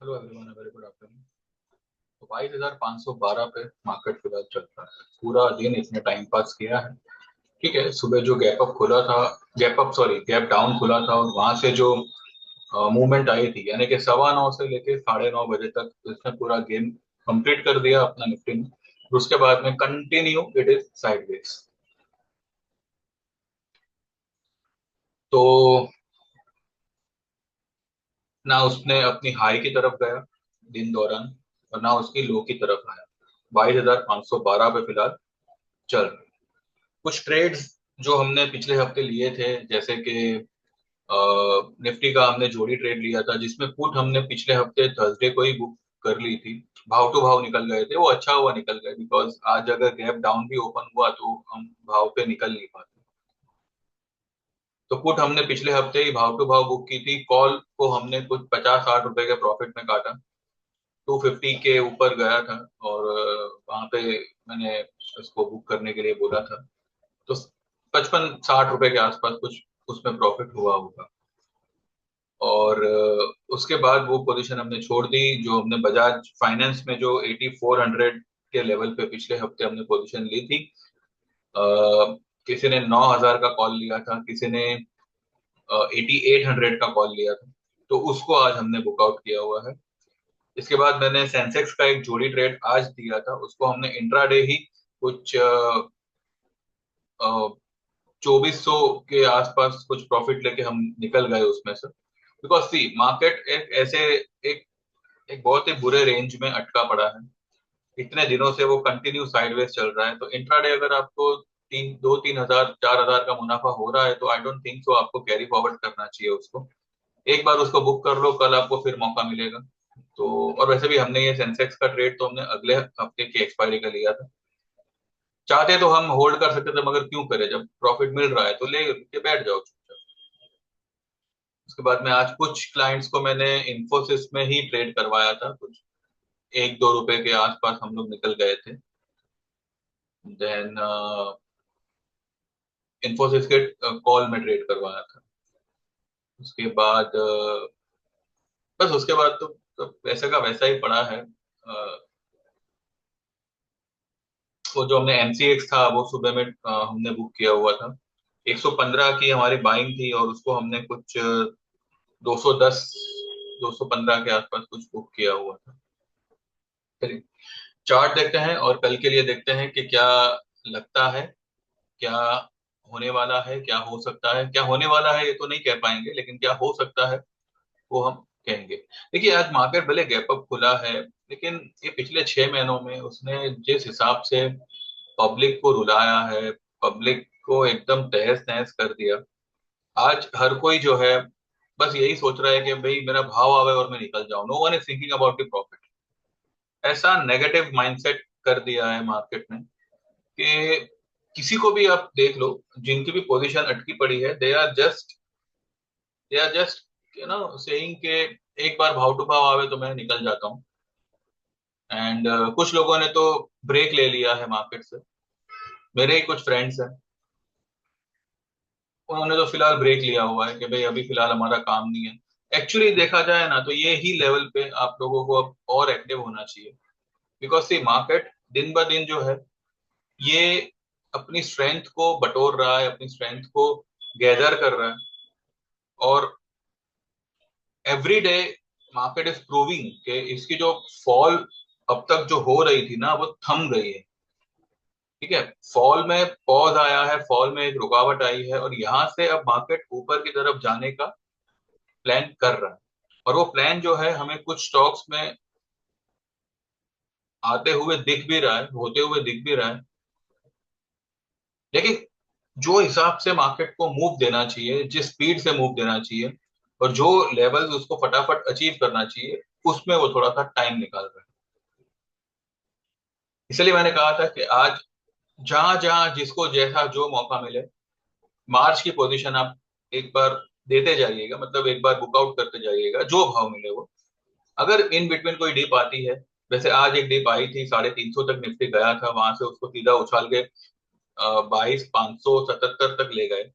Hello everyone, very good afternoon. तो 22,512 पे market फिलहाल चल रहा है। पूरा दिन इसने टाइम पास किया है। ठीक है, सुबह जो गैप अप खुला था, गैप डाउन खुला था, और वहां से जो मूवमेंट आई थी, यानी कि 9:15 से लेके 9:30 बजे तक इसने पूरा गेम कंप्लीट कर दिया अपना निफ्टी में। और उसके बाद में कंटिन्यू इट इज साइडवेज। तो ना उसने अपनी हाई की तरफ गया दिन दौरान, और ना उसकी लो की तरफ आया। 22,512 पे फिलहाल चल रहा है। कुछ ट्रेड्स जो हमने पिछले हफ्ते लिए थे, जैसे कि निफ्टी का हमने जोड़ी ट्रेड लिया था, जिसमें पुट हमने पिछले हफ्ते थर्सडे को ही बुक कर ली थी। भाव टू भाव निकल गए थे, वो अच्छा हुआ निकल गए, बिकॉज आज अगर गैप डाउन भी ओपन हुआ तो हम भाव पे निकल नहीं पाते। तो पुट हमने पिछले हफ्ते ही भाव टू भाव बुक की थी। कॉल को हमने कुछ 50-60 रुपए के प्रॉफिट में काटा। 250 के ऊपर गया था, और वहां पे मैंने इसको बुक करने के लिए बोला था। तो 55-60 रुपए के आसपास कुछ उसमें प्रॉफिट हुआ होगा। और उसके बाद वो पोजीशन हमने छोड़ दी। जो हमने बजाज फाइनेंस में जो 8400 के लेवल पे पिछले हफ्ते हमने पोजीशन ली थी, किसी ने 9,000 का कॉल लिया था, किसी ने 8800 का कॉल लिया था। तो उसको आज हमने बुकआउट किया हुआ है। इसके बाद मैंने सेंसेक्स का एक जोड़ी ट्रेड आज दिया था, उसको हमने इंट्राडे ही कुछ 2400 के आसपास कुछ प्रॉफिट लेके हम निकल गए उसमें से। बिकॉज सी मार्केट एक ऐसे एक एक बहुत ही बुरे रेंज में अटका पड़ा है। इतने दिनों से वो कंटिन्यू साइडवेज चल रहा है, तो इंट्राडे अगर आपको 3,000 4,000 का मुनाफा हो रहा है, तो आई डोंट थिंक सो आपको कैरी फॉरवर्ड करना चाहिए उसको। एक बार उसको बुक कर लो, कल आपको फिर मौका मिलेगा। तो और वैसे भी हमने ये सेंसेक्स का ट्रेड तो हमने अगले हफ्ते की एक्सपायरी का लिया था। चाहते तो हम होल्ड कर सकते थे, मगर क्यों करें, जब प्रॉफिट मिल रहा है तो ले के बैठ जाओ चुपचाप। उसके बाद में आज कुछ क्लाइंट्स को मैंने इन्फोसिस में ही ट्रेड करवाया था। कुछ 1-2 रुपए के आसपास हम लोग निकल गए थे। देन इन्फोसिस के कॉल में ट्रेड करवाया था। उसके बाद बस उसके बाद तो वैसे का वैसा ही पड़ा है। वो जो हमने एमसीएक्स था वो सुबह में हमने बुक किया हुआ था। 115 की हमारी बाइंग थी, और उसको हमने कुछ 210 215 के आसपास कुछ बुक किया हुआ था। चलिए, चार्ट देखते हैं और कल के लिए देखते हैं कि क्या लगता है, क्या होने वाला है, क्या हो सकता है। क्या होने वाला है ये तो नहीं कह पाएंगे, लेकिन क्या हो सकता है वो हम कहेंगे। देखिए, आज मार्केट भले गैप अप खुला है, लेकिन ये पिछले 6 महीनों में उसने जिस हिसाब से पब्लिक को रुलाया है, पब्लिक को एकदम तहस नहस कर दिया। आज हर कोई जो है बस यही सोच रहा है कि भाई मेरा भाव आवे और मैं निकल जाऊं। No one is thinking about the profit. ऐसा नेगेटिव माइंडसेट कर दिया है मार्केट ने कि किसी को भी आप देख लो, जिनकी भी पोजीशन अटकी पड़ी है, दे आर जस्ट सेइंग के एक बार भाव टू भाव आवे तो मैं निकल जाता हूँ। एंड कुछ लोगों ने तो ब्रेक ले लिया है मार्केट से। मेरे ही कुछ फ्रेंड्स हैं, उन्होंने तो फिलहाल ब्रेक लिया हुआ है कि भाई अभी फिलहाल हमारा काम नहीं है। एक्चुअली देखा जाए ना, तो ये ही लेवल पे आप लोगों को अब और एक्टिव होना चाहिए। बिकॉज सी मार्केट दिन ब दिन जो है, ये अपनी स्ट्रेंथ को बटोर रहा है, अपनी स्ट्रेंथ को गैदर कर रहा है। और every day market is proving कि इसकी जो फॉल अब तक जो हो रही थी ना, वो थम गई है। ठीक है, फॉल में पॉज आया है, फॉल में एक रुकावट आई है, और यहां से अब मार्केट ऊपर की तरफ जाने का प्लान कर रहा है। और वो प्लान जो है हमें कुछ स्टॉक्स में आते हुए दिख भी रहा है, होते हुए दिख भी रहा है। लेकिन जो हिसाब से मार्केट को मूव देना चाहिए, जिस स्पीड से मूव देना चाहिए, और जो लेवल्स उसको फटाफट अचीव करना चाहिए, उसमें वो थोड़ा सा टाइम निकाल रहा है। इसलिए मैंने कहा था कि आज जहां जहां जिसको जैसा जो मौका मिले, मार्च की पोजीशन आप एक बार देते जाइएगा, मतलब एक बार बुकआउट करते जाइएगा, जो भाव मिले वो। अगर इन बिटवीन कोई डिप आती है, वैसे आज एक डिप आई थी, 350 तक निफ्टी गया था, वहां से उसको सीधा उछाल के 22,577 तक ले गए।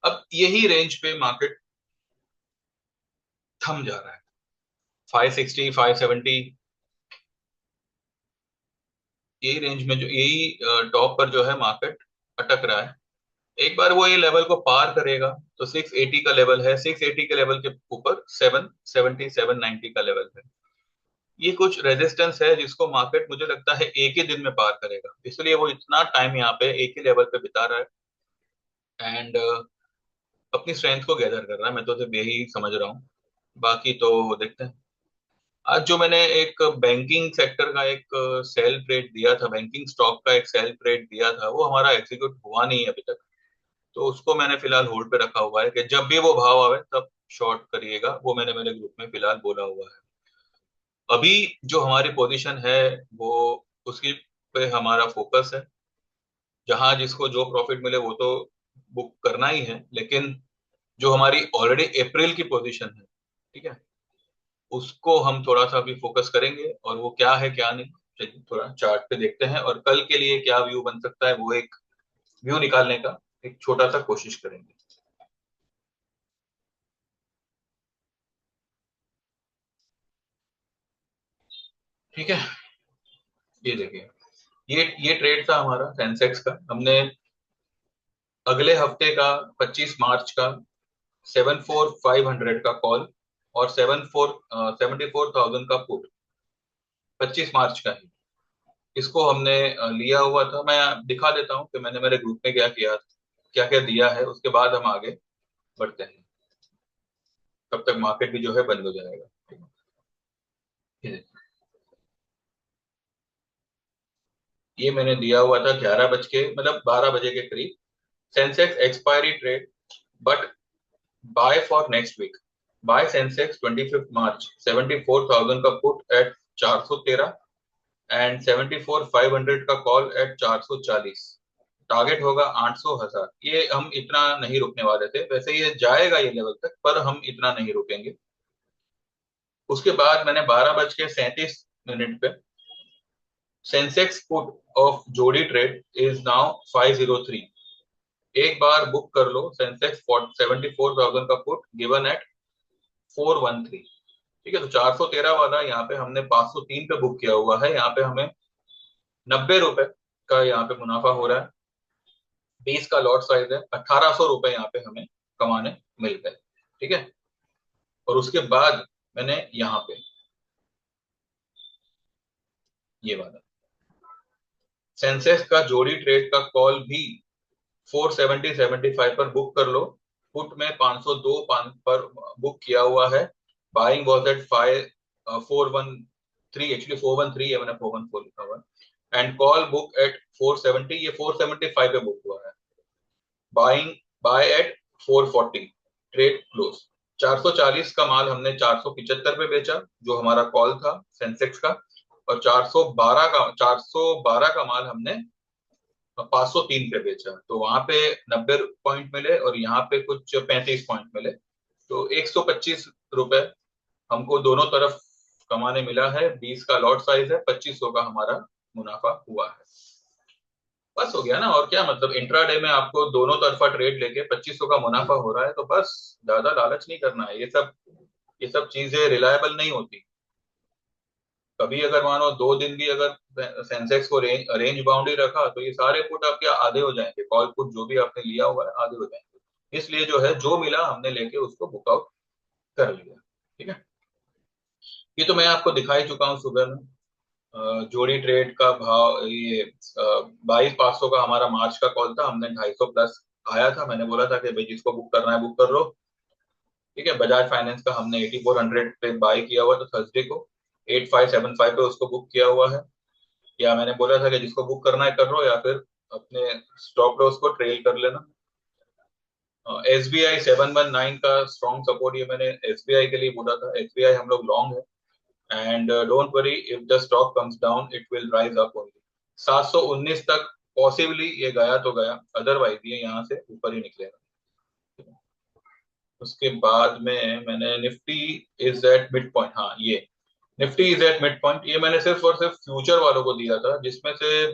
अब यही रेंज पे मार्केट थम जा रहा है। 560 570 यही रेंज में, जो यही टॉप पर जो है मार्केट अटक रहा है। एक बार वो ये लेवल को पार करेगा तो 680 का लेवल है, 680 के लेवल के ऊपर 770 790 का लेवल है। ये कुछ रेजिस्टेंस है जिसको मार्केट मुझे लगता है एक ही दिन में पार करेगा, इसलिए वो इतना टाइम यहाँ पे एक ही लेवल पे बिता रहा है एंड अपनी स्ट्रेंथ को गैदर कर रहा है। मैं तो सिर्फ यही समझ रहा हूँ, बाकी तो देखते हैं। आज जो मैंने एक बैंकिंग सेक्टर का एक सेल ट्रेड दिया था, बैंकिंग स्टॉक का एक सेल ट्रेड दिया था, वो हमारा एग्जीक्यूट हुआ नहीं है अभी तक। तो उसको मैंने फिलहाल होल्ड पे रखा हुआ है कि जब भी वो भाव आवे तब शॉर्ट करिएगा, वो मैंने मेरे ग्रुप में फिलहाल बोला हुआ है। अभी जो हमारी पोजीशन है वो उसकी पे हमारा फोकस है। जहां जिसको जो प्रॉफिट मिले वो तो बुक करना ही है, लेकिन जो हमारी ऑलरेडी अप्रैल की पोजीशन है, ठीक है, उसको हम थोड़ा सा अभी फोकस करेंगे। और वो क्या है क्या नहीं, चलिए थोड़ा चार्ट पे देखते हैं और कल के लिए क्या व्यू बन सकता है वो एक व्यू निकालने का एक छोटा सा कोशिश करेंगे। ठीक है, ये देखिए, ये ट्रेड था हमारा सेंसेक्स का। हमने अगले हफ्ते का 25 मार्च का 74500 का कॉल और 74,000 का पुट 25 मार्च का ही, इसको हमने लिया हुआ था। मैं दिखा देता हूँ कि मैंने मेरे ग्रुप में क्या किया, क्या क्या दिया है, उसके बाद हम आगे बढ़ते हैं। तब तक मार्केट भी जो है बंद हो जाएगा। ठीक है, ये मैंने दिया हुआ था 11 बज के, मतलब 12 बजे के करीब। Sensex expiry trade, but buy for next week. Buy Sensex 25 March 74,000 का पुट एट 413 एंड 74,500 का कॉल एट 440। टारगेट होगा 800,000। ये हम इतना नहीं रुकने वाले थे, वैसे ये जाएगा ये लेवल तक, पर हम इतना नहीं रुकेंगे। उसके बाद मैंने 12 बज के 37 मिनट पे सेंसेक्स पुट ऑफ जोड़ी ट्रेड इज नाउ 503। एक बार बुक कर लो सेंसेक्स 74,000 का पुट गिवन एट 413। ठीक है, तो 413 वाला यहाँ पे हमने 503 पे बुक किया हुआ है। यहाँ पे हमें 90 रुपए का यहाँ पे मुनाफा हो रहा है। 20 का लॉट साइज है, 1800 रुपए यहाँ पे हमें कमाने मिल गए। ठीक है, और उसके बाद मैंने यहाँ पे ये वाला सेंसेक्स का जोड़ी ट्रेड का कॉल भी 470-75 पर बुक कर लो। पुट में 502 पर बुक किया हुआ है। बाइंग वॉज एट 413, एक्चुअली 413 है, मैंने 414 लिखा हुआ है। एंड कॉल बुक एट 470, ये 475 पे बुक हुआ है। Buying buy at 440, trade close. 440 का माल हमने 475 पे बेचा, जो हमारा कॉल था सेंसेक्स का। और 412 का माल हमने 503 पे बेचा, तो वहां पे 90 पॉइंट मिले और यहाँ पे कुछ 35 पॉइंट मिले। तो 125 रुपए हमको दोनों तरफ कमाने मिला है। 20 का लॉट साइज है, 2500 का हमारा मुनाफा हुआ है। बस हो गया ना, और क्या मतलब, इंट्राडे में आपको दोनों तरफा ट्रेड लेके 2500 का मुनाफा हो रहा है, तो बस ज्यादा लालच नहीं करना है। ये सब चीजें रिलायबल नहीं होती। कभी अगर मानो 2 दिन भी अगर सेंसेक्स को रेंज बाउंड ही रखा तो ये सारे पुट आपके आधे हो जाएंगे, कॉल पुट जो भी आपने लिया हुआ है आधे हो जाएंगे। इसलिए जो है जो मिला हमने लेके उसको बुकआउट कर लिया। ठीक है, ये तो मैं आपको दिखा ही चुका हूँ सुबह में। जोड़ी ट्रेड का भाव ये 22,500 का हमारा मार्च का कॉल था, हमने 250 प्लस आया था। मैंने बोला था कि भाई जिसको बुक करना है बुक कर लो। ठीक है, बजाज फाइनेंस का हमने 8400 पे बाय किया हुआ था थर्सडे को, 8575 पे उसको बुक किया हुआ है। या मैंने बोला था कि जिसको बुक करना है कर लो, या फिर अपने स्टॉप लॉस को ट्रेल कर लेना। एस बी आई 719 का स्ट्रॉन्ग सपोर्ट, ये मैंने एस बी आई के लिए बोला था। एस बी आई हम लोग लॉन्ग है and don't worry if the stock comes down it will rise up only. 719 तक पॉसिबली ये गया तो गया, अदरवाइज ये यहाँ से ऊपर ही निकलेगा। उसके बाद में मैंने Nifty is at mid point, हाँ ये Nifty is at mid point, ये मैंने सिर्फ और सिर्फ फ्यूचर वालों को दिया था, जिसमें से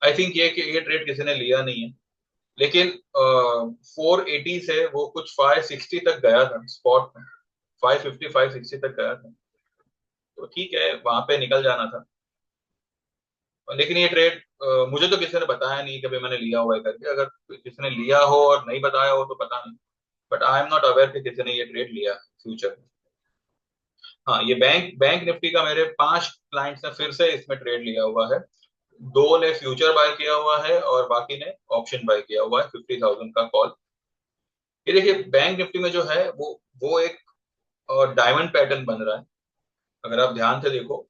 आई थिंक ये ट्रेड किसी ने लिया नहीं है। लेकिन 480 से वो कुछ 560 तक गया था स्पॉट में, 550 560 तक गया था। तो ठीक है, वहां पे निकल जाना था। लेकिन ये ट्रेड मुझे तो किसी ने बताया नहीं, कभी मैंने लिया हुआ है करके। अगर किसी ने लिया हो और नहीं बताया हो तो पता नहीं, but I am not aware कि किसी ने ये ट्रेड लिया फ्यूचर में। हाँ, ये बैंक बैंक निफ्टी का मेरे 5 क्लाइंट्स ने फिर से इसमें ट्रेड लिया हुआ है। 2 ने फ्यूचर बाय किया हुआ है और बाकी ने ऑप्शन बाय किया हुआ है 50,000 का कॉल। ये देखिए, बैंक निफ्टी में जो है वो एक डायमंड पैटर्न बन रहा है, अगर आप ध्यान से देखो।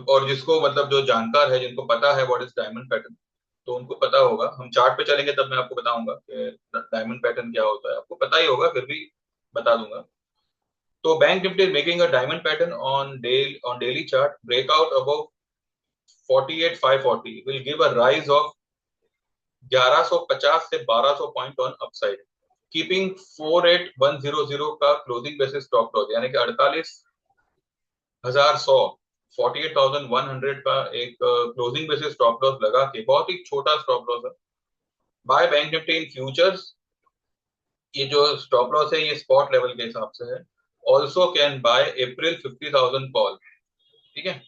और जिसको मतलब जो जानकार है, जिनको पता है व्हाट इज डायमंड पैटर्न, तो उनको पता होगा। हम चार्ट पे चलेंगे तब मैं आपको बताऊंगा कि डायमंड पैटर्न क्या होता है, आपको पता ही होगा, फिर भी बता दूंगा। तो bank Nifty making a diamond pattern on daily chart, breakout above 48,540 will give a rise of 1150 से 1200 पॉइंट ऑन अपसाइड, कीपिंग 48,100 का क्लोजिंग बेसिस स्टॉप लॉस, यानी कि 48,100, 48,100 का एक क्लोजिंग बेसिस स्टॉप लॉस लगा के, बहुत ही छोटा स्टॉप लॉस है। By bank Nifty in futures, ये जो स्टॉप लॉस है ये स्पॉट लेवल के हिसाब से है। Also can by April 50,000 call, ठीक है।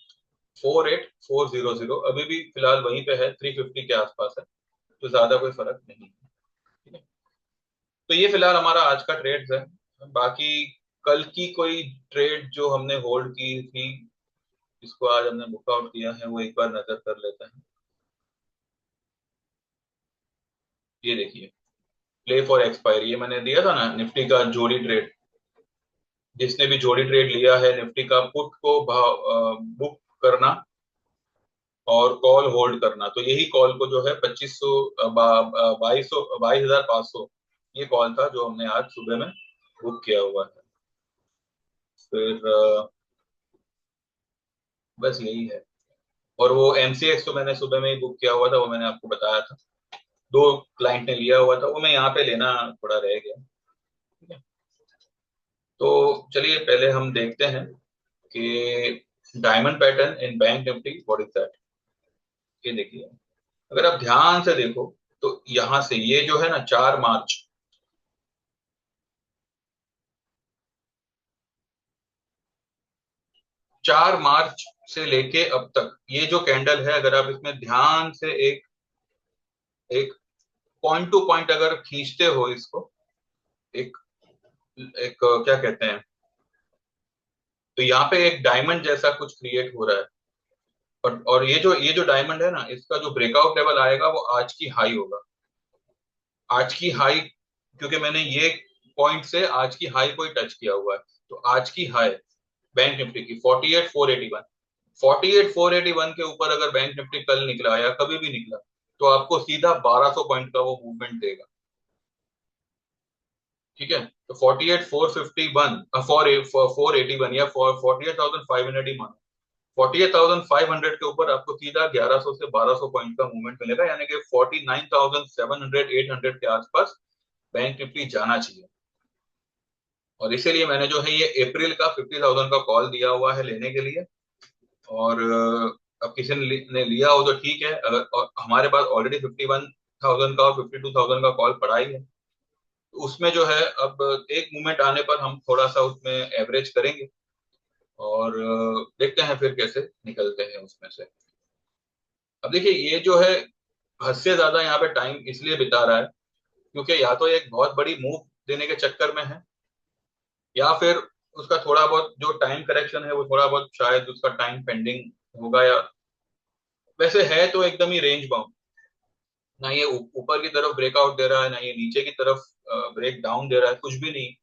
48,400 अभी भी फिलहाल वहीं पे है, 350 के आसपास है, तो ज्यादा कोई फर्क नहीं है, ठीक है। तो ये फिलहाल हमारा आज का ट्रेड है। बाकी कल की कोई ट्रेड जो हमने होल्ड की थी, जिसको आज हमने बुक आउट किया है, वो एक बार नजर कर लेते हैं। ये देखिए, प्ले फॉर एक्सपायरी, ये मैंने दिया था ना निफ्टी का जोड़ी ट्रेड। जिसने भी जोड़ी ट्रेड लिया है निफ्टी का, पुट को भाव बुक करना और कॉल होल्ड करना, तो यही कॉल को जो है 2500, 2200, 22,500, ये कॉल था जो हमने आज सुबह में बुक किया हुआ है। फिर बस यही है। और वो एमसीएक्स तो मैंने सुबह में ही बुक किया हुआ था, वो मैंने आपको बताया था। 2 क्लाइंट ने लिया हुआ था, वो मैं यहाँ पे लेना थोड़ा रह गया, ठीक है। तो चलिए पहले हम देखते हैं कि diamond pattern in bank Nifty what is that. ये देखिए, अगर आप ध्यान से देखो तो यहां से ये जो है ना 4 मार्च, 4 मार्च से लेके अब तक ये जो कैंडल है, अगर आप इसमें ध्यान से एक एक पॉइंट टू पॉइंट अगर खींचते हो इसको, एक एक क्या कहते हैं, तो यहाँ पे एक डायमंड जैसा कुछ क्रिएट हो रहा है। और ये जो डायमंड है ना, इसका जो ब्रेकआउट लेवल आएगा वो आज की हाई होगा। आज की हाई, क्योंकि मैंने ये पॉइंट से आज की हाई को ही टच किया हुआ है, तो आज की हाई बैंक निफ्टी की 48,481, 48,481 के ऊपर अगर बैंक निफ्टी कल निकला या कभी भी निकला, तो आपको सीधा 1200 पॉइंट का वो मूवमेंट देगा, ठीक है। तो 48,451, 481 या 48,500 ही मानो। 48,500 के ऊपर आपको सीधा 1100 से 1200 पॉइंट का मूवमेंट मिलेगा, यानी कि 49,700, 800 के आसपास बैंक निफ्टी जाना चाहिए। और इसीलिए मैंने जो है ये अप्रैल का 50,000 का कॉल दिया हुआ है लेने के लिए। और अब किसी ने लिया हो तो ठीक है, अगर और हमारे पास ऑलरेडी 51,000 का और 52,000 का कॉल पड़ा ही है, तो उसमें जो है अब एक मूवमेंट आने पर हम थोड़ा सा उसमें एवरेज करेंगे और देखते हैं फिर कैसे निकलते हैं उसमें से। अब देखिए, ये जो है हद से ज्यादा यहाँ पे टाइम इसलिए बिता रहा है क्योंकि या तो एक बहुत बड़ी मूव देने के चक्कर में है, या फिर उसका थोड़ा बहुत जो टाइम करेक्शन है वो थोड़ा बहुत शायद उसका टाइम पेंडिंग होगा। या वैसे है तो एकदम ही रेंज बाउंड, ना ये ऊपर की तरफ ब्रेकआउट दे रहा है, ना ये नीचे की तरफ ब्रेक डाउन दे रहा है, कुछ भी नहीं।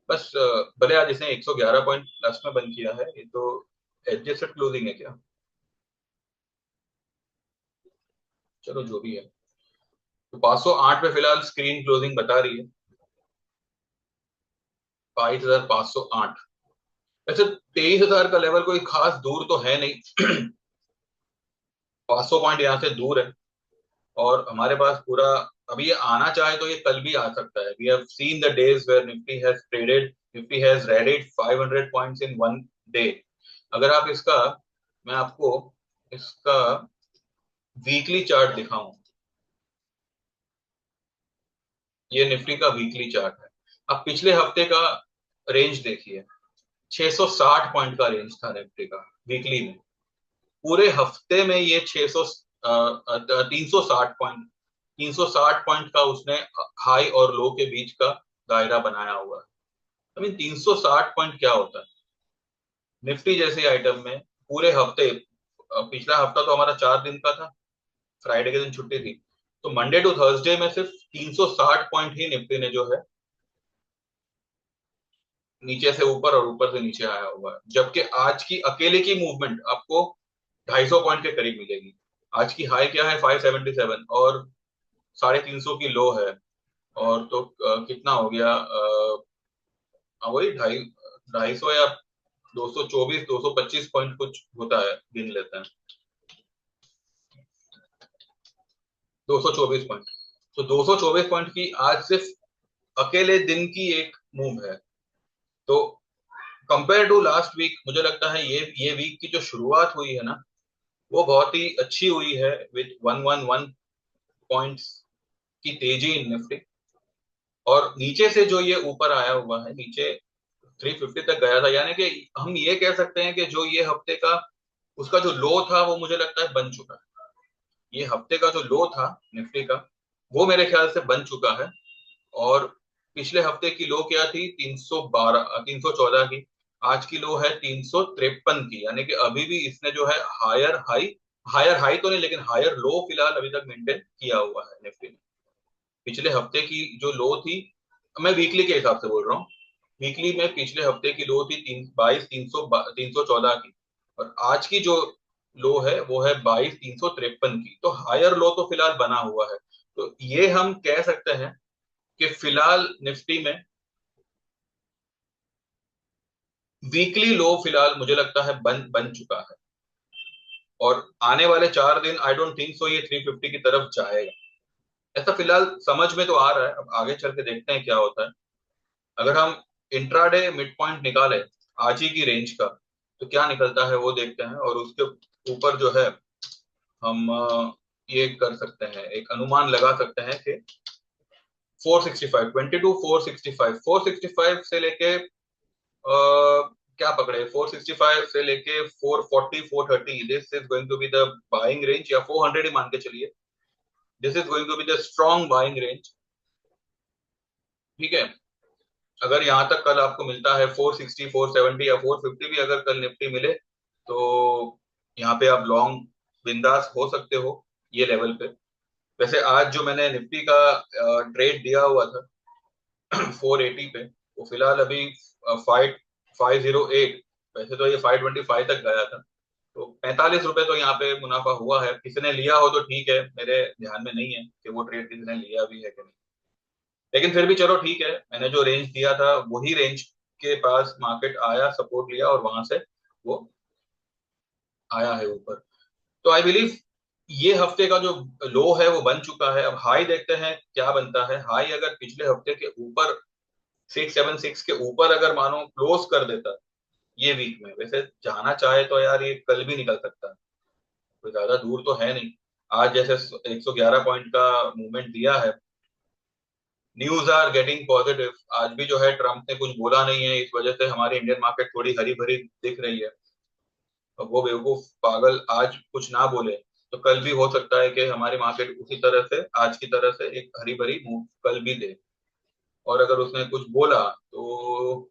बस भले आज इसने 111 पॉइंट प्लस में बंद किया है, ये तो एडजस्टेड क्लोजिंग है क्या, चलो जो भी है। तो 508 पे फिलहाल स्क्रीन क्लोजिंग बता रही है, 22,508। वैसे 23,000 का लेवल कोई खास दूर तो है नहीं, 500 पॉइंट यहाँ से दूर है। और हमारे पास पूरा, अभी ये आना चाहे तो ये कल भी आ सकता है। We have seen the days where Nifty has rallied 500 points in one day. अगर आप इसका, मैं आपको इसका वीकली चार्ट दिखाऊं, ये निफ्टी का वीकली चार्ट है। अब पिछले हफ्ते का रेंज देखिए, 660 पॉइंट का रेंज था निफ्टी का, वीकली में। पूरे हफ्ते में ये 600 360 पॉइंट, 360 पॉइंट का उसने हाई और लो के बीच का दायरा बनाया हुआ है। आई मीन 360 पॉइंट क्या होता है निफ्टी जैसे आइटम में पूरे हफ्ते। पिछला हफ्ता तो हमारा 4 दिन का था, फ्राइडे के दिन छुट्टी थी, तो मंडे टू थर्सडे में सिर्फ 360 पॉइंट ही निफ्टी ने जो है नीचे से ऊपर और ऊपर से नीचे आया हुआ है। जबकि आज की अकेले की मूवमेंट आपको 250 पॉइंट के करीब मिलेगी। आज की हाई क्या है 577 और 350 की लो है। और तो कितना हो गया वही ढाई 250 या 224 225 पॉइंट कुछ होता है, गिन लेते हैं। 224 पॉइंट, तो 224 पॉइंट की आज सिर्फ अकेले दिन की एक मूव है। तो कंपेयर टू लास्ट वीक मुझे लगता है ये वीक की जो शुरुआत हुई है ना वो बहुत ही अच्छी हुई है विद 111 पॉइंट्स की तेजी इन निफ्टी। और नीचे से जो ये ऊपर आया हुआ है, नीचे 350 तक गया था, यानी कि हम ये कह सकते हैं कि जो ये हफ्ते का उसका जो लो था वो मुझे लगता है बन चुका है। ये हफ्ते का जो लो था निफ्टी का वो मेरे ख्याल से बन चुका है। और पिछले हफ्ते की लो क्या थी 312 314 की। आज की लो है 353 की, यानी कि अभी भी इसने जो है हायर हाई तो नहीं लेकिन हायर लो फिलहाल अभी तक मेंटेन किया हुआ है निफ्टी ने। पिछले हफ्ते की जो लो थी, मैं वीकली के हिसाब से बोल रहा हूँ, वीकली में पिछले हफ्ते की लो थी 314 की। और आज की जो लो है वो है 22,353 की। तो हायर लो तो फिलहाल बना हुआ है। तो ये हम कह सकते हैं कि फिलहाल निफ्टी में वीकली लो फिलहाल मुझे लगता है बन बन चुका है। और आने वाले 4 दिन आई डोंट थिंक सो ये 350 की तरफ जाएगा, ऐसा फिलहाल समझ में तो आ रहा है। अब आगे चल के देखते हैं क्या होता है। अगर हम इंट्राडे मिड पॉइंट निकाले आज ही की रेंज का तो क्या निकलता है वो देखते हैं। और उसके ऊपर जो है हम ये कर सकते हैं, एक अनुमान लगा सकते हैं कि 465 22 465 465 से लेके क्या पकड़े 465 से लेके 440 430, this is going to be the buying range, या 400 ही मान के चलिए। This is going to be the strong buying range. ठीक है। अगर यहाँ तक कल आपको मिलता है 460 470 या 450 भी अगर कल निफ्टी मिले तो यहाँ पे आप लॉन्ग बिंदास हो सकते हो ये लेवल पे। वैसे आज जो मैंने निफ्टी का ट्रेड दिया हुआ था 480 पे, वो फिलहाल अभी 508, वैसे तो ये 525 तक गया था। तो 45 रुपए तो यहाँ पे मुनाफा हुआ है। किसी ने लिया हो तो ठीक है, मेरे ध्यान में नहीं है कि वो ट्रेड किसी ने लिया भी है कि नहीं। लेकिन फिर भी चलो ठीक है, मैंने जो रेंज दिया था वही रेंज के पास मार्केट आया, सपोर्ट लिया और वहां से वो आया है ऊपर। तो आई बिलीव ये हफ्ते का जो लो है वो बन चुका है। अब हाई देखते हैं क्या बनता है। हाई अगर पिछले हफ्ते के ऊपर 676 के ऊपर अगर मानो क्लोज कर देता है ये वीक में, वैसे जाना चाहे तो यार ये कल भी निकल सकता है, कोई ज्यादा दूर तो है नहीं। आज जैसे 111 पॉइंट का मूवमेंट दिया है, न्यूज आर गेटिंग पॉजिटिव। आज भी जो है ट्रम्प ने कुछ बोला नहीं है, इस वजह से हमारी इंडियन मार्केट थोड़ी हरी भरी दिख रही है। अब वो बेवकूफ पागल आज कुछ ना बोले तो कल भी हो सकता है कि हमारी मार्केट उसी तरह से आज की तरह से एक हरी भरी मूव कल भी दे। और अगर उसने कुछ बोला तो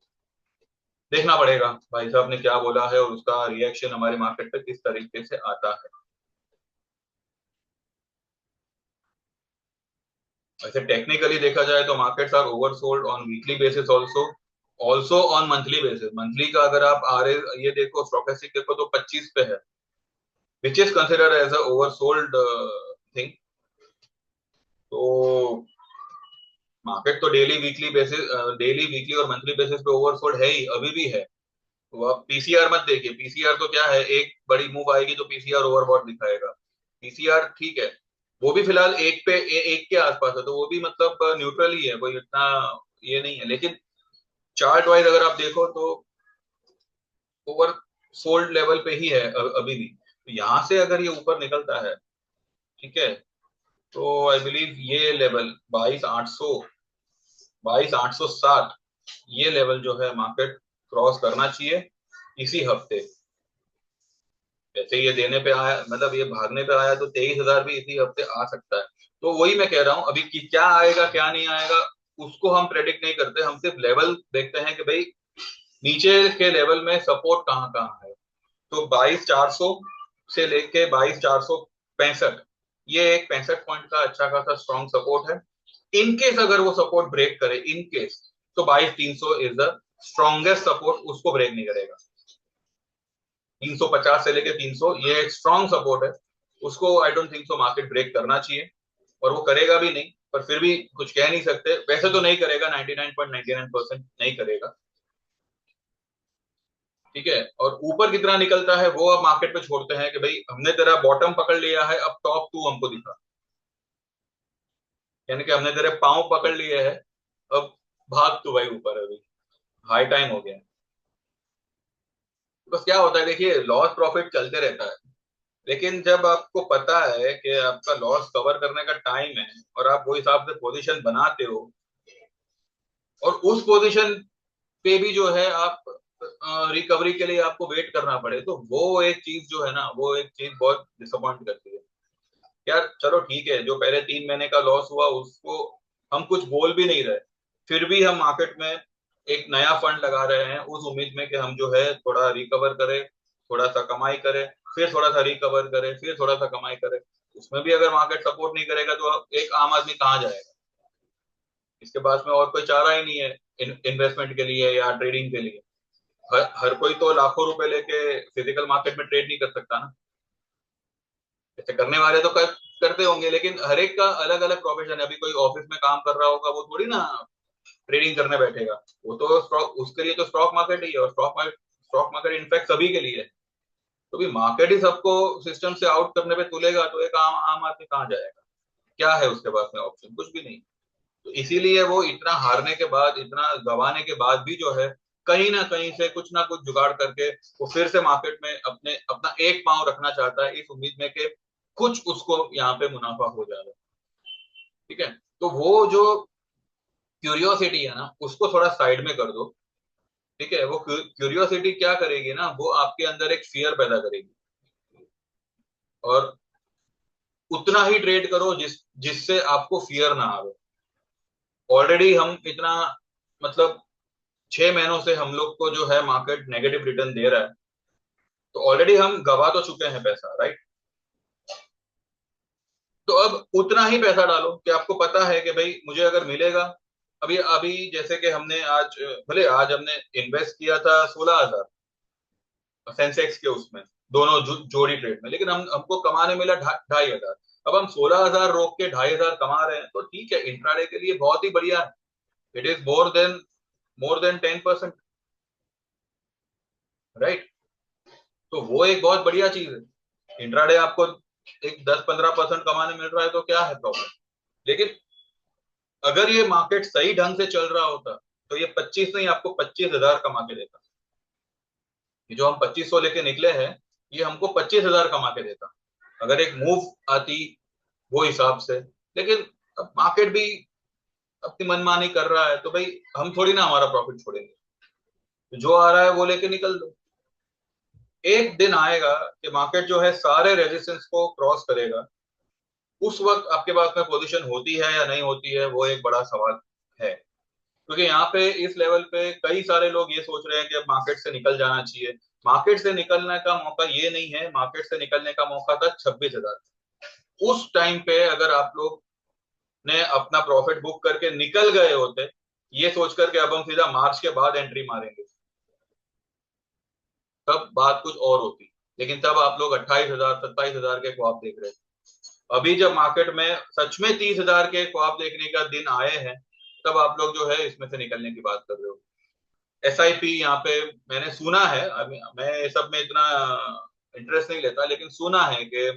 देखना पड़ेगा भाई साहब ने क्या बोला है और उसका रिएक्शन हमारी मार्केट पे किस तरीके से आता है। वैसे टेक्निकली देखा जाए तो markets are oversold on weekly basis also, also on monthly basis. Monthly का अगर आप ये देखो स्टोकेस्टिक देखो तो 25 पे है, which is considered as a oversold thing. तो मार्केट तो डेली वीकली और मंथली बेसिस पे ओवरसोल्ड है ही, अभी भी है। तो आप पीसीआर मत देखिए, पीसीआर तो क्या है, एक बड़ी मूव आएगी तो पीसीआर ओवरबॉट दिखाएगा। पीसीआर ठीक है, वो भी फिलहाल एक के आसपास है, तो वो भी मतलब न्यूट्रल ही है, कोई इतना ये नहीं है। लेकिन चार्ट वाइज अगर आप देखो तो ओवर सोल्ड लेवल पे ही है अभी भी। तो यहाँ से अगर ये ऊपर निकलता है, ठीक है, तो आई बिलीव ये लेवल 22,800 22,860 ये लेवल जो है मार्केट क्रॉस करना चाहिए इसी हफ्ते। वैसे ये देने पे आया, मतलब ये भागने पे आया तो 23,000 भी इसी हफ्ते आ सकता है। तो वही मैं कह रहा हूँ, अभी क्या आएगा क्या नहीं आएगा उसको हम प्रेडिक्ट नहीं करते, हम सिर्फ लेवल देखते हैं कि भाई नीचे के लेवल में सपोर्ट कहाँ कहाँ है। तो 22,400 से लेके 22,465, ये एक 65 पॉइंट का अच्छा खासा स्ट्रॉन्ग सपोर्ट है। इन केस अगर वो सपोर्ट ब्रेक करे, इन केस, तो 22,300 इज द स्ट्रॉन्गेस्ट सपोर्ट, उसको ब्रेक नहीं करेगा। 350 से लेके 300 ये एक स्ट्रॉन्ग सपोर्ट है, उसको I don't think so market break करना चाहिए, और वो करेगा भी नहीं। पर फिर भी कुछ कह नहीं सकते, वैसे तो नहीं करेगा, 99.99% नहीं करेगा। ठीक है, और ऊपर कितना निकलता है वो अब मार्केट पे छोड़ते हैं कि भाई हमने तेरा बॉटम पकड़ लिया है, अब टॉप तू हमको दिखा। यानी कि हमने तेरे पांव पकड़ लिए हैं, अब भाग तू भाई ऊपर, अभी हाई टाइम हो गया है। बस क्या होता है, देखिए लॉस प्रॉफिट चलते रहता है, लेकिन जब आपको पता है कि आपका लॉस कवर करने का टाइम है और आप वो हिसाब से पोजीशन बनाते हो, और उस पोजीशन पे भी जो है आप रिकवरी के लिए आपको वेट करना पड़े, तो वो एक चीज जो है ना, वो एक चीज बहुत डिसअपॉइंट करती है। यार चलो ठीक है, जो पहले 3 महीने का लॉस हुआ उसको हम कुछ बोल भी नहीं रहे, फिर भी हम मार्केट में एक नया फंड लगा रहे हैं उस उम्मीद में कि हम जो है थोड़ा रिकवर करें, थोड़ा सा कमाई करें, फिर थोड़ा सा रिकवर करें, फिर थोड़ा सा कमाई करें। उसमें भी अगर मार्केट सपोर्ट नहीं करेगा तो एक आम आदमी कहाँ जाएगा? इसके पास में और कोई चारा ही नहीं है इन्वेस्टमेंट के लिए या ट्रेडिंग के लिए। हर कोई तो लाखों रुपए लेके फिजिकल मार्केट में ट्रेड नहीं कर सकता ना। ऐसे करने वाले तो करते होंगे, लेकिन हर एक का अलग अलग प्रोफेशन है। अभी कोई ऑफिस में काम कर रहा होगा, वो थोड़ी ना ट्रेडिंग करने बैठेगा। वो तो स्टॉक, उसके लिए तो स्टॉक मार्केट ही है, और स्टॉक मार्केट इनफैक्ट सभी के लिए है। तो भी मार्केट ही सबको सिस्टम से आउट करने पे तुलेगा, तो एक आम आदमी कहाँ जाएगा? क्या है उसके पास में ऑप्शन? कुछ भी नहीं। तो इसीलिए वो इतना हारने के बाद, इतना गंवाने के बाद भी जो है, कहीं ना कहीं से कुछ ना कुछ जुगाड़ करके वो फिर से मार्केट में अपने अपना एक पांव रखना चाहता है, इस उम्मीद में कि कुछ उसको यहाँ पे मुनाफा हो जाएगा। ठीक है, तो वो जो क्यूरियोसिटी है ना, उसको थोड़ा साइड में कर दो। ठीक है, वो क्यूरियोसिटी क्या करेगी ना, वो आपके अंदर एक फियर पैदा करेगी, और उतना ही ट्रेड करो जिससे आपको फियर ना आवे। ऑलरेडी हम इतना, मतलब 6 महीनों से हम लोग को जो है मार्केट नेगेटिव रिटर्न दे रहा है, तो ऑलरेडी हम गवा तो चुके हैं पैसा, राइट? तो अब उतना ही पैसा डालो कि आपको पता है कि भाई मुझे अगर मिलेगा। अभी अभी जैसे कि हमने आज, भले आज हमने इन्वेस्ट किया था 16,000 सेंसेक्स के उसमें, दोनों जोड़ी ट्रेड में, लेकिन हमको कमाने मिला 2,500। अब हम 16,000 रोक के 2,500 कमा रहे हैं, तो ठीक है, इंट्राडे के लिए बहुत ही बढ़िया है। It is more than 10%, right? तो वो एक बहुत बढ़िया चीज है। इंट्राडे आपको एक 10-15% कमाने मिल रहा है, तो क्या है प्रॉब्लम? लेकिन अगर ये मार्केट सही ढंग से चल रहा होता, तो ये 25 नहीं, आपको 25,000 कमा के देता। ये जो हम 2500 लेके निकले हैं, ये हमको 25,000 कमा के देता, अगर एक मूव आती वो हिसाब से। लेकिन अब मार्केट भी अपनी मनमानी कर रहा है, तो भाई हम थोड़ी ना हमारा प्रॉफिट छोड़ेंगे। तो जो आ रहा है वो लेके निकल दो। एक दिन आएगा कि मार्केट जो है सारे रेजिस्टेंस को क्रॉस करेगा, उस वक्त आपके पास में पोजीशन होती है या नहीं होती है, वो एक बड़ा सवाल है। क्योंकि यहाँ पे इस लेवल पे कई सारे लोग ये सोच रहे हैं कि अब मार्केट से निकल जाना चाहिए। मार्केट से निकलने का मौका ये नहीं है, मार्केट से निकलने का मौका था 26,000। उस टाइम पे अगर आप लोग ने अपना प्रॉफिट बुक करके निकल गए होते, ये सोच करके अब हम सीधा मार्च के बाद एंट्री मारेंगे, तब बात कुछ और होती। लेकिन तब आप लोग 28,000 27,000 के ख्वाब देख रहे थे। अभी जब मार्केट में सच में 30,000 के ख्वाब देखने का दिन आए हैं, तब आप लोग जो है इसमें से निकलने की बात कर रहे हो। SIP यहाँ पे मैंने सुना है, मैं ये सब में इतना इंटरेस्ट नहीं लेता, लेकिन सुना है कि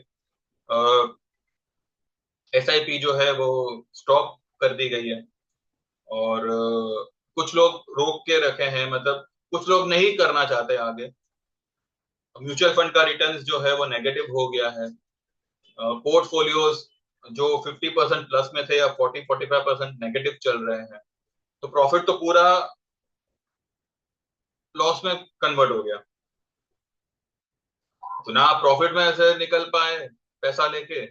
SIP जो है वो स्टॉप कर दी गई है, और कुछ लोग रोक के रखे हैं, मतलब कुछ लोग नहीं करना चाहते आगे। म्यूचुअल फंड का रिटर्न्स जो है वो नेगेटिव हो गया है। पोर्टफोलियोज जो 50% प्लस में थे, या 40-45% नेगेटिव चल रहे हैं। तो प्रॉफिट तो पूरा लॉस में कन्वर्ट हो गया। तो ना आप प्रॉफिट में ऐसे निकल पाए पैसा लेके,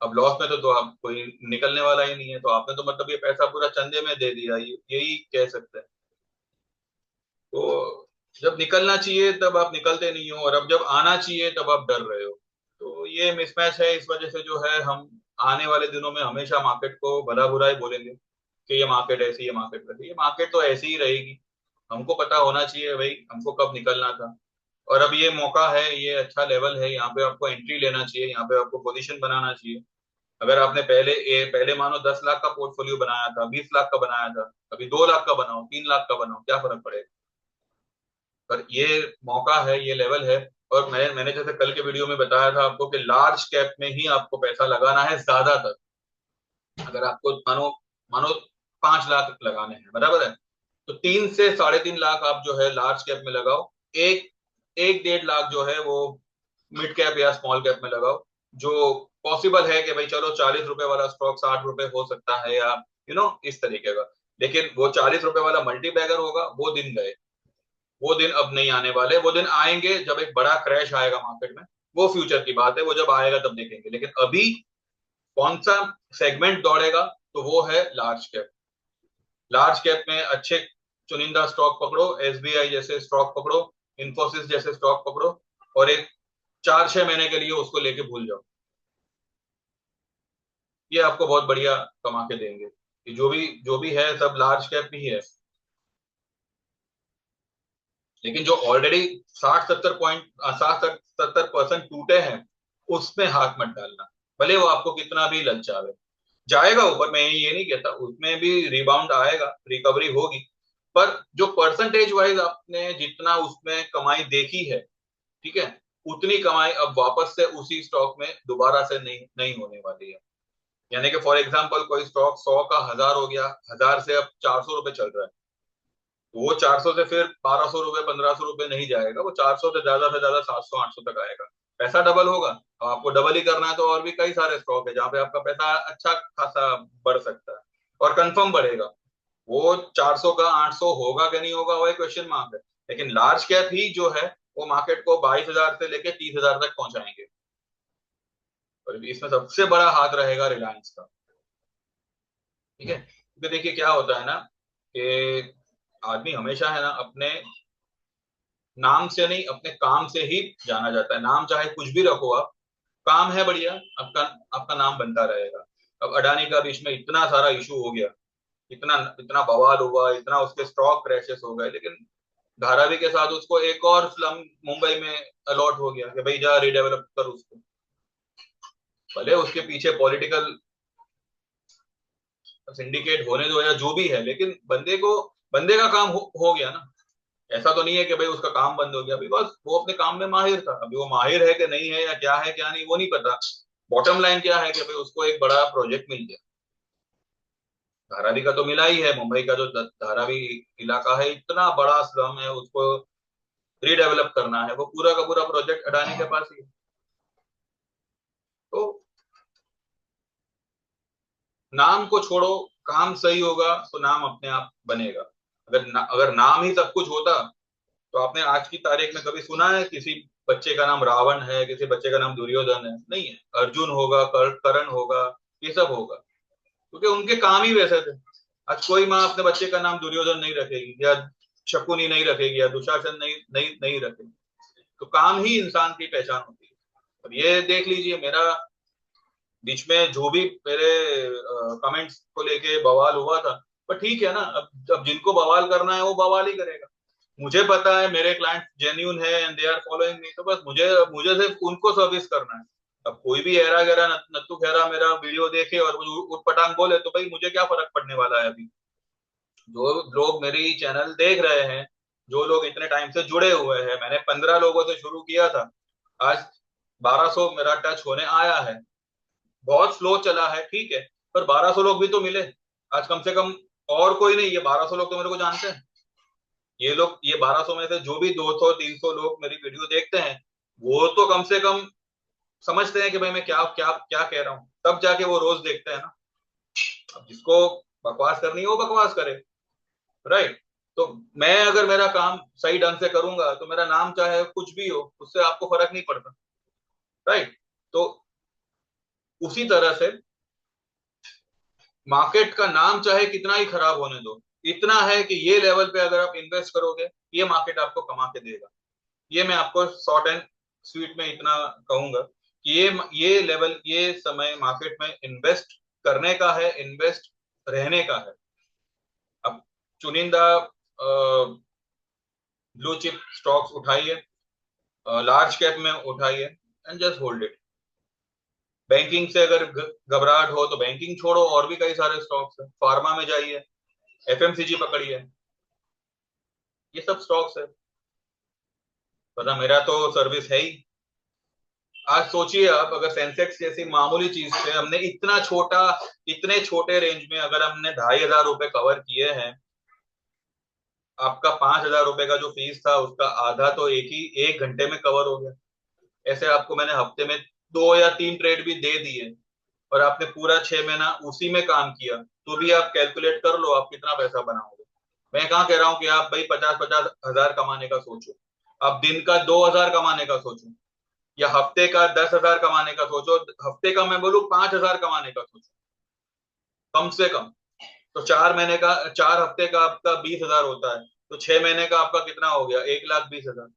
अब लॉस में तो आप कोई निकलने वाला ही नहीं है, तो आपने तो मतलब ये पैसा पूरा चंदे में दे दिया, यही कह सकते हैं। तो जब निकलना चाहिए तब आप निकलते नहीं हो, और अब जब आना चाहिए तब आप डर रहे हो। तो ये मिसमैच है, इस वजह से जो है हम आने वाले दिनों में हमेशा मार्केट को भला बुरा ही बोलेंगे कि ये मार्केट ऐसी, ये मार्केट वैसी। ये मार्केट तो ऐसी ही रहेगी, हमको पता होना चाहिए भाई हमको कब निकलना था। और अब ये मौका है, ये अच्छा लेवल है, यहाँ पे आपको एंट्री लेना चाहिए, यहाँ पे आपको पोजीशन बनाना चाहिए। अगर आपने पहले मानो 10 लाख का पोर्टफोलियो बनाया था, 20 लाख का बनाया था, अभी 2 लाख का बनाओ, 3 लाख का बनाओ, क्या फर्क पड़ेगा। पर ये मौका है, ये लेवल है। और मैंने जैसे कल के वीडियो में बताया था आपको कि लार्ज कैप में ही आपको पैसा लगाना है ज्यादातर। अगर आपको मानो मानो 5 लाख लगाने हैं, बराबर है, तो 3 से 3.5 लाख आप जो है लार्ज कैप में लगाओ। एक 1-1.5 लाख जो है वो मिड कैप या स्मॉल कैप में लगाओ। जो पॉसिबल है कि भाई चलो 40 रुपए वाला स्टॉक 60 रुपए हो सकता है, या इस तरीके का। लेकिन वो 40 रुपए वाला मल्टी बैगर होगा, वो दिन गए। वो दिन अब नहीं आने वाले, वो दिन आएंगे जब एक बड़ा क्रैश आएगा मार्केट में। वो फ्यूचर की बात है, वो जब आएगा तब देखेंगे। लेकिन अभी कौन सा सेगमेंट दौड़ेगा, तो वो है लार्ज कैप। लार्ज कैप में अच्छे चुनिंदा स्टॉक पकड़ो, एसबीआई जैसे स्टॉक पकड़ो, इंफोसिस जैसे स्टॉक पकड़ो, और एक 4-6 महीने के लिए उसको लेके भूल जाओ। ये आपको बहुत बढ़िया कमा के देंगे। ये जो भी है सब लार्ज कैप ही है। लेकिन जो ऑलरेडी 60-70% टूटे हैं, उसमें हाथ मत डालना, भले वो आपको कितना भी ललचावे। जाएगा ऊपर, मैं ये नहीं कहता, उसमें भी रिबाउंड आएगा, रिकवरी होगी। पर जो परसेंटेज वाइज आपने जितना उसमें कमाई देखी है, ठीक है, उतनी कमाई अब वापस से उसी स्टॉक में दोबारा से नहीं नहीं होने वाली है। यानी कि फॉर एग्जांपल कोई स्टॉक 100 का 1000 हो गया, 1000 से अब 400 रुपए चल रहा है, तो वो 400 से फिर 1200 रुपए 1500 रुपए नहीं जाएगा, वो 400 से ज्यादा 700-800 तक आएगा। पैसा डबल होगा। अब आपको डबल ही करना है तो और भी कई सारे स्टॉक है जहां पे आपका पैसा अच्छा खासा बढ़ सकता है, और कंफर्म बढ़ेगा। वो 400 का 800 होगा कि नहीं होगा, वो एक क्वेश्चन मार्क है। लेकिन लार्ज कैप ही जो है वो मार्केट को 22,000 से लेके 30,000 तक पहुंचाएंगे। और इसमें सबसे बड़ा हाथ रहेगा रिलायंस का। ठीक है, क्योंकि देखिए क्या होता है ना कि आदमी हमेशा है ना अपने नाम से नहीं, अपने काम से ही जाना जाता है। नाम चाहे कुछ भी रखो आप, काम है बढ़िया, आपका आपका नाम बनता रहेगा। अब अडानी का बीच में इतना सारा इशू हो गया, इतना इतना बवाल हुआ, इतना उसके स्टॉक क्रैशेस हो गए, लेकिन धारावी के साथ उसको एक और स्लम मुंबई में अलॉट हो गया कि भाई जा रिडेवलप कर उसको। भले उसके पीछे पॉलिटिकल सिंडिकेट होने दो या जो भी है, लेकिन बंदे का काम हो गया ना। ऐसा तो नहीं है कि भाई उसका काम बंद हो गया, बिकॉज वो अपने काम में माहिर था। अभी वो माहिर है कि नहीं है, या क्या है क्या नहीं, वो नहीं पता। बॉटम लाइन क्या है कि भाई उसको एक बड़ा प्रोजेक्ट मिल गया। धारावी का तो मिला ही है, मुंबई का जो धारावी इलाका है, इतना बड़ा स्लम है, उसको रीडेवलप करना है, वो पूरा का पूरा प्रोजेक्ट अडानी के पास ही है। तो नाम को छोड़ो, काम सही होगा तो नाम अपने आप बनेगा। अगर नाम ही सब कुछ होता, तो आपने आज की तारीख में कभी सुना है किसी बच्चे का नाम रावण है, किसी बच्चे का नाम दुर्योधन है? नहीं है। अर्जुन होगा, करण होगा, ये सब होगा, क्योंकि उनके काम ही वैसे थे। आज कोई माँ अपने बच्चे का नाम दुर्योधन नहीं रखेगी, या शकुनी नहीं रखेगी, या दुशासन नहीं नहीं नहीं रखेगी। तो काम ही इंसान की पहचान होती है। अब ये देख लीजिए, मेरा बीच में जो भी मेरे कमेंट्स को लेके बवाल हुआ था, पर ठीक है ना, अब जिनको बवाल करना है वो बवाल ही करेगा। मुझे पता है मेरे क्लाइंट जेन्यून है and they are following me, तो बस मुझे मुझे सिर्फ उनको सर्विस करना है। अब कोई भी ऐरा गैरा नत्थु खेरा मेरा वीडियो देखे और मुझे उटपटांग बोले, तो भाई मुझे क्या फर्क पड़ने वाला है। अभी जो लोग मेरी चैनल देख रहे हैं, जो लोग इतने टाइम से जुड़े हुए हैं, मैंने 15 लोगों से शुरू किया था, आज 1200 मेरा टच होने आया है। बहुत स्लो चला है, ठीक है, पर 1200 लोग भी तो मिले आज कम से कम। और कोई नहीं, ये 1200 लोग तो मेरे को जानते हैं। ये 1200 में से जो भी 200-300 लोग मेरी वीडियो देखते हैं, वो तो कम से कम समझते हैं कि भाई मैं क्या क्या क्या कह रहा हूँ, तब जाके वो रोज देखते हैं ना। अब जिसको बकवास करनी है वो बकवास करे, राइट। तो मैं अगर मेरा काम सही ढंग से करूंगा तो मेरा नाम चाहे कुछ भी हो, उससे आपको फर्क नहीं पड़ता। राइट। तो उसी तरह से मार्केट का नाम चाहे कितना ही खराब होने दो, इतना है कि ये लेवल पे अगर आप इन्वेस्ट करोगे, ये मार्केट आपको कमा के देगा। ये मैं आपको शॉर्ट एंड स्वीट में इतना कहूंगा कि ये लेवल, ये समय मार्केट में इन्वेस्ट करने का है, इन्वेस्ट रहने का है। अब चुनिंदा ब्लू चिप स्टॉक्स उठाइए, लार्ज कैप में उठाइए and just hold it. Banking से अगर घबराहट हो तो बैंकिंग छोड़ो, और भी कई सारे स्टॉक्स हैं। फार्मा में जाइए, एफएमसीजी पकड़िए, ये सब स्टॉक्स है। पता, मेरा तो सर्विस है ही। आज सोचिए आप, अगर सेंसेक्स जैसी मामूली चीज पे हमने इतना छोटा, इतने छोटे रेंज में अगर हमने 2,500 रुपए कवर किए हैं, आपका 5,000 रुपए का जो फीस था उसका आधा तो एक घंटे में कवर हो गया। ऐसे आपको मैंने हफ्ते में 2 या 3 ट्रेड भी दे दिए, और आपने पूरा 6 महीना उसी में काम किया, तो भी आप कैलकुलेट कर लो आप कितना पैसा बनाओगे। मैं कहाँ कह रहा हूँ कि आप भाई 50-50 हजार कमाने का सोचो, आप दिन का 2,000 कमाने का सोचो, या हफ्ते का 10,000 कमाने का सोचो, हफ्ते का मैं बोलूँ 5,000 कमाने का सोचो कम से कम। तो 4 महीने का, 4 हफ्ते का आपका 20,000 होता है, तो 6 महीने का आपका कितना हो गया? 1,20,000।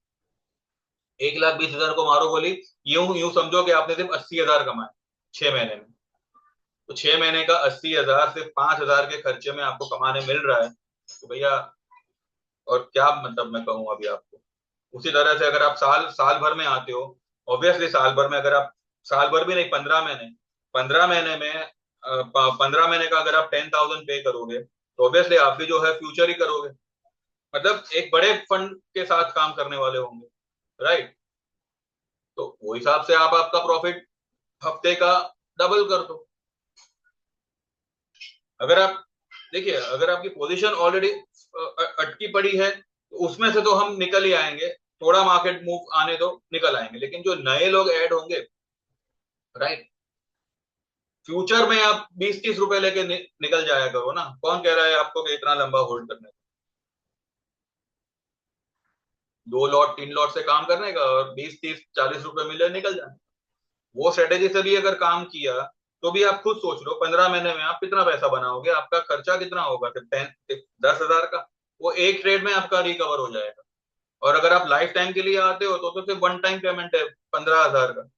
1,20,000 को मारो गोली, यूं यूं समझो कि आपने सिर्फ 80,000 कमाए 6 महीने में। तो 6 महीने का 80,000 सिर्फ 5,000 के खर्चे में आपको कमाने मिल रहा है, तो भैया और क्या मतलब मैं कहूँ अभी आपको। उसी तरह से अगर आप साल साल भर में आते हो, ऑब्वियसली साल भर में अगर आप, साल भर भी नहीं, 15 महीने, 15 महीने में 15 महीने का अगर आप 10,000 पे करोगे, तो ऑब्वियसली आप भी जो है फ्यूचर ही करोगे, मतलब एक बड़े फंड के साथ काम करने वाले होंगे। राइट। तो वो हिसाब से आप आपका प्रॉफिट हफ्ते का डबल कर दो। अगर आप देखिए, अगर आपकी पोजीशन ऑलरेडी अटकी पड़ी है, तो उसमें से तो हम निकल ही आएंगे, थोड़ा मार्केट मूव आने दो निकल आएंगे, लेकिन जो नए लोग ऐड होंगे, राइट, फ्यूचर में आप 20-30 रुपए लेके निकल जाया करो ना। कौन कह रहा है आपको कि इतना लंबा होल्ड करने, 2 लॉट 3 लॉट से काम करने का, और 20-30-40 रुपए मिले निकल जाए। वो स्ट्रेटेजी से भी अगर काम किया, तो भी आप खुद सोच लो 15 महीने में आप कितना पैसा बनाओगे, आपका खर्चा कितना होगा, सिर्फ 10-10 हजार का, वो एक ट्रेड में आपका रिकवर हो जाएगा। और अगर आप लाइफ टाइम के लिए आते हो तो सिर्फ वन टाइम पेमेंट है 15 हजार का,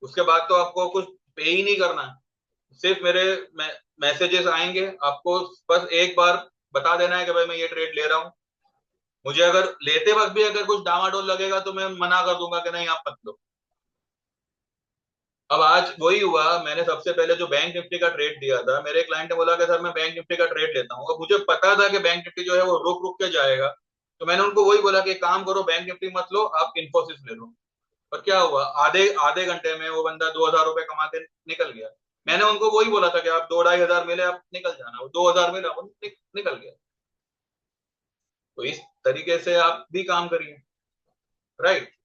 उसके बाद तो आपको कुछ पे ही नहीं करना है। सिर्फ मेरे मैसेजेस आएंगे आपको, बस एक बार बता देना है कि भाई मैं ये ट्रेड ले रहा हूँ। मुझे अगर लेते वक्त भी अगर कुछ डामाडोल लगेगा तो मैं मना कर दूंगा कि नहीं आप मत लो। अब आज वही हुआ, मैंने सबसे पहले जो बैंक निफ्टी का ट्रेड दिया था, मेरे क्लाइंट ने बोला कि सर मैं बैंक निफ्टी का ट्रेड लेता हूँ। अब मुझे पता था कि बैंक निफ्टी जो है वो रुक रुक के जाएगा, तो मैंने उनको वही बोला कि एक काम करो, बैंक निफ्टी मत लो, आप इन्फोसिस ले लो। और क्या हुआ, आधे आधे घंटे में वो बंदा 2,000 रुपए कमा के निकल गया। मैंने उनको वही बोला था कि आप 2-2,500 मिले आप निकल जाना, वो 2,000 मिला वो निकल गया। तो इस तरीके से आप भी काम करिए। राइट।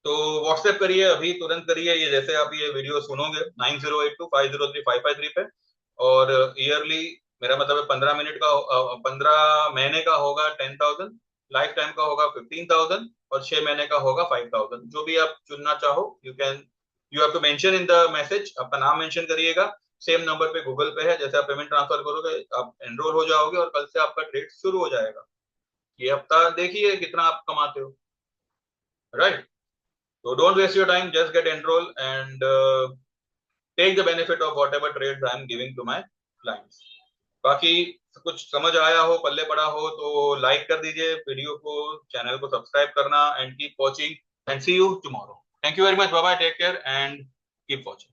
तो व्हाट्सएप करिए, अभी तुरंत करिए, ये जैसे आप ये वीडियो सुनोगे 9082503553 पे। और ईयरली, मेरा मतलब है 15 मिनट का, 15 महीने का होगा 10,000, लाइफ टाइम का होगा 15,000, और 6 महीने का होगा 5,000। जो भी आप चुनना चाहो, you have to mention in the message, आपका नाम मेंशन करिएगा। सेम नंबर पे गूगल पे है, जैसे आप पेमेंट ट्रांसफर करोगे आप एनरोल हो जाओगे, और कल से आपका ट्रेड शुरू हो जाएगा। ये हफ्ता देखिए कितना आप कमाते हो। Right. So don't waste your time. Just get enroll and take the benefit of whatever trades I am giving to my clients. बाकी कुछ समझ आया हो, पल्ले पड़ा हो, तो लाइक कर दीजिए वीडियो को, चैनल को सब्सक्राइब करना, and keep watching, and see you tomorrow. Thank you very much, bye bye, take care and keep watching.